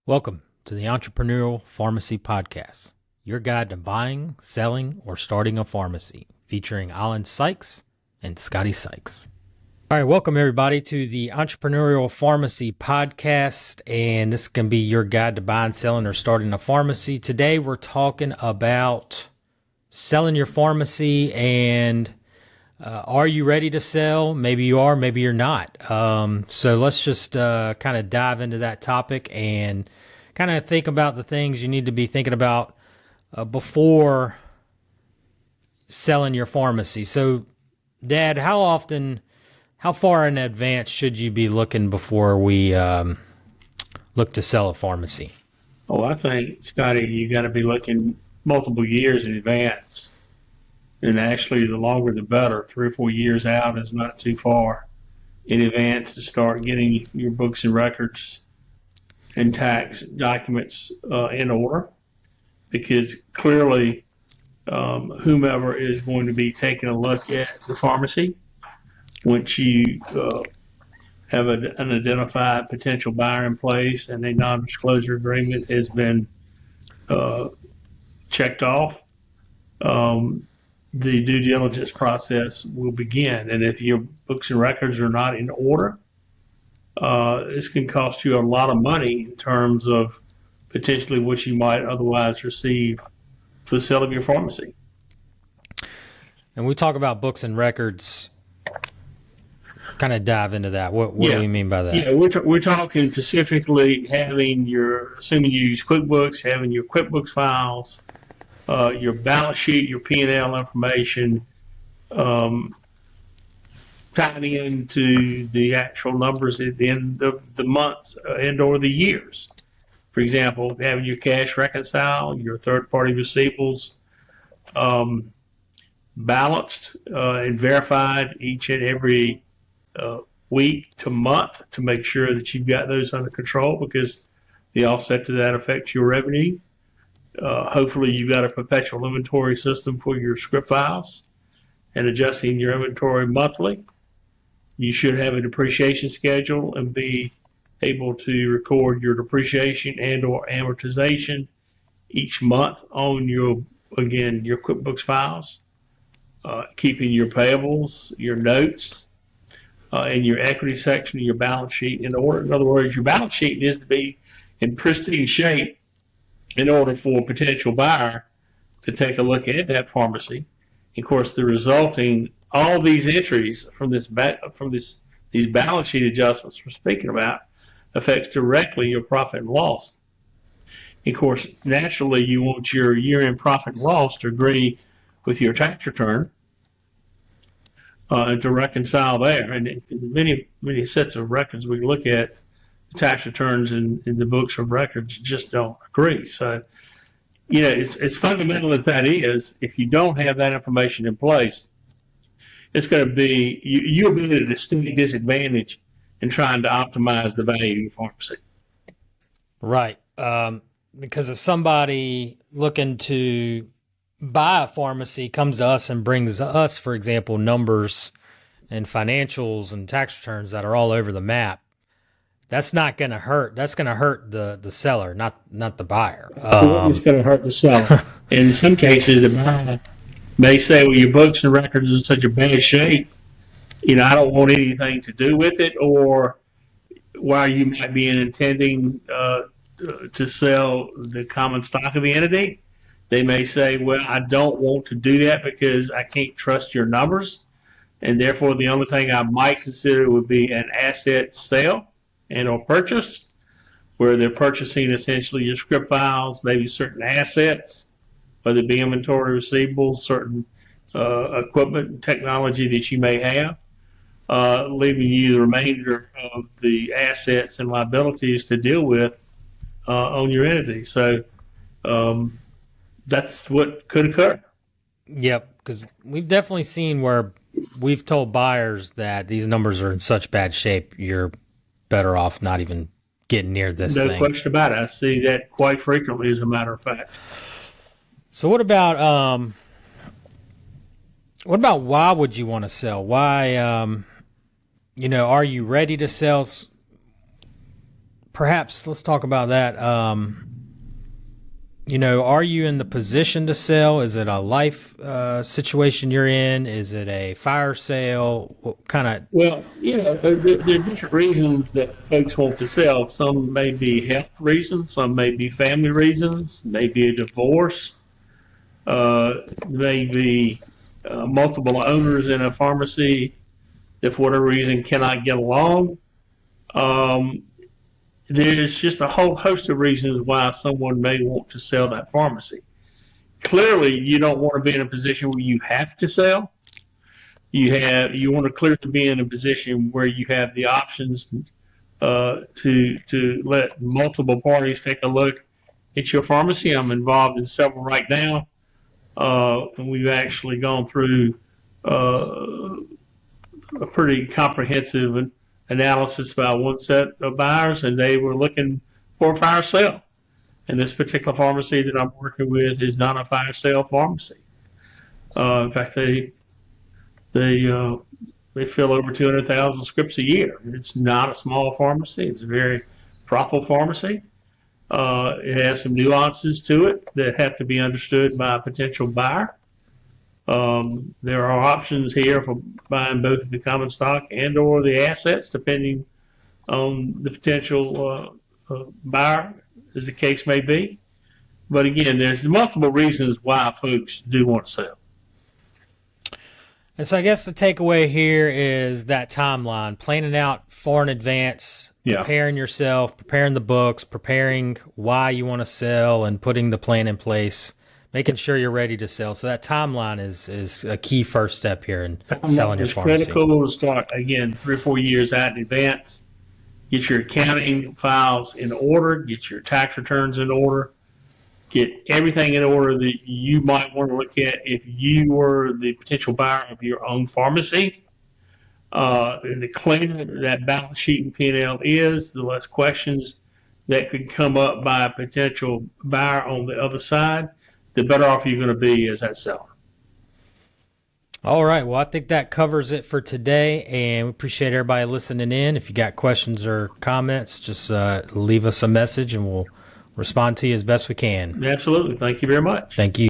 Welcome to the Entrepreneurial Pharmacy Podcast, your guide to buying, selling, or starting a pharmacy, featuring Ollin Sykes and Scotty Sykes. All right, welcome everybody to the Entrepreneurial Pharmacy Podcast, and this can be your guide to buying, selling, or starting a pharmacy. Today we're talking about selling your pharmacy and are you ready to sell? Maybe you are, maybe you're not. So let's just kind of dive into that topic and kind of think about the things you need to be thinking about before selling your pharmacy. So, Dad, how far in advance should you be looking before we look to sell a pharmacy? Oh, I think, Scotty, you got to be looking multiple years in advance. And actually, the longer the better. 3 or 4 years out is not too far in advance to start getting your books and records and tax documents in order. Because clearly, whomever is going to be taking a look at the pharmacy, once you have an identified potential buyer in place and a non-disclosure agreement has been checked off, the due diligence process will begin. And if your books and records are not in order, this can cost you a lot of money in terms of potentially what you might otherwise receive for the sale of your pharmacy. And we talk about books and records, kind of dive into that. What do we mean by that? Yeah, we're talking specifically having assuming you use QuickBooks, having your QuickBooks files, your balance sheet, your P&L information, tying into the actual numbers at the end of the months and or the years. For example, having your cash reconciled, your third-party receivables balanced and verified each and every week to month to make sure that you've got those under control, because the offset to that affects your revenue. Hopefully you've got a perpetual inventory system for your script files and adjusting your inventory monthly. You should have a depreciation schedule and be able to record your depreciation and or amortization each month on your QuickBooks files, keeping your payables, your notes, and your equity section of your balance sheet in order. In other words, your balance sheet needs to be in pristine shape in order for a potential buyer to take a look at that pharmacy. Of course, the resulting, all these entries from these balance sheet adjustments we're speaking about affects directly your profit and loss. Of course, naturally, you want your year-end profit and loss to agree with your tax return and to reconcile there. And many sets of records we look at, the tax returns in the books of records just don't agree. So, as fundamental as that is, if you don't have that information in place, it's going to be, you'll be at a distinct disadvantage in trying to optimize the value of your pharmacy. Right. Because if somebody looking to buy a pharmacy comes to us and brings us, for example, numbers and financials and tax returns that are all over the map, that's not going to hurt. That's going to hurt the seller, not the buyer. It's going to hurt the seller. In some cases, the buyer may say, well, your books and records are in such a bad shape, I don't want anything to do with it. Or while you might be intending to sell the common stock of the entity, they may say, well, I don't want to do that because I can't trust your numbers. And therefore, the only thing I might consider would be an asset sale and or purchase, where they're purchasing essentially your script files, maybe certain assets, whether it be inventory, receivables, certain equipment and technology that you may have, leaving you the remainder of the assets and liabilities to deal with on your entity. So that's what could occur. Yep, because we've definitely seen where we've told buyers that these numbers are in such bad shape, you're better off not even getting near this thing. No question about it. I see that quite frequently, as a matter of fact. So what about why would you want to sell? Why, are you ready to sell? perhaps let's talk about that. Are you in the position to sell? Is it a life situation you're in? Is it a fire sale? What kind of? Well, there are different reasons that folks want to sell. Some may be health reasons, some may be family reasons, maybe a divorce, maybe multiple owners in a pharmacy that for whatever reason cannot get along. There's just a whole host of reasons why someone may want to sell that pharmacy. Clearly, you don't want to be in a position where you have to sell. You want to clearly be in a position where you have the options to let multiple parties take a look at your pharmacy. I'm involved in several right now, and we've actually gone through a pretty comprehensive analysis by one set of buyers, and they were looking for a fire sale. And this particular pharmacy that I'm working with is not a fire sale pharmacy. In fact, they fill over 200,000 scripts a year. It's not a small pharmacy. It's a very profitable pharmacy. It has some nuances to it that have to be understood by a potential buyer. There are options here for buying both the common stock and or the assets, depending on the potential buyer, as the case may be. But again, there's multiple reasons why folks do want to sell. And so I guess the takeaway here is that timeline, planning out far in advance, preparing yourself, preparing the books, preparing why you want to sell, and putting the plan in place, making sure you're ready to sell. So that timeline is a key first step here in selling your pharmacy. It's critical to start, again, 3 or 4 years out in advance. Get your accounting files in order, get your tax returns in order, get everything in order that you might want to look at if you were the potential buyer of your own pharmacy. And the cleaner that balance sheet and P&L is, the less questions that could come up by a potential buyer on the other side, the better off you're going to be as that seller. All right. Well, I think that covers it for today, and we appreciate everybody listening in. If you got questions or comments, just leave us a message, and we'll respond to you as best we can. Absolutely. Thank you very much. Thank you.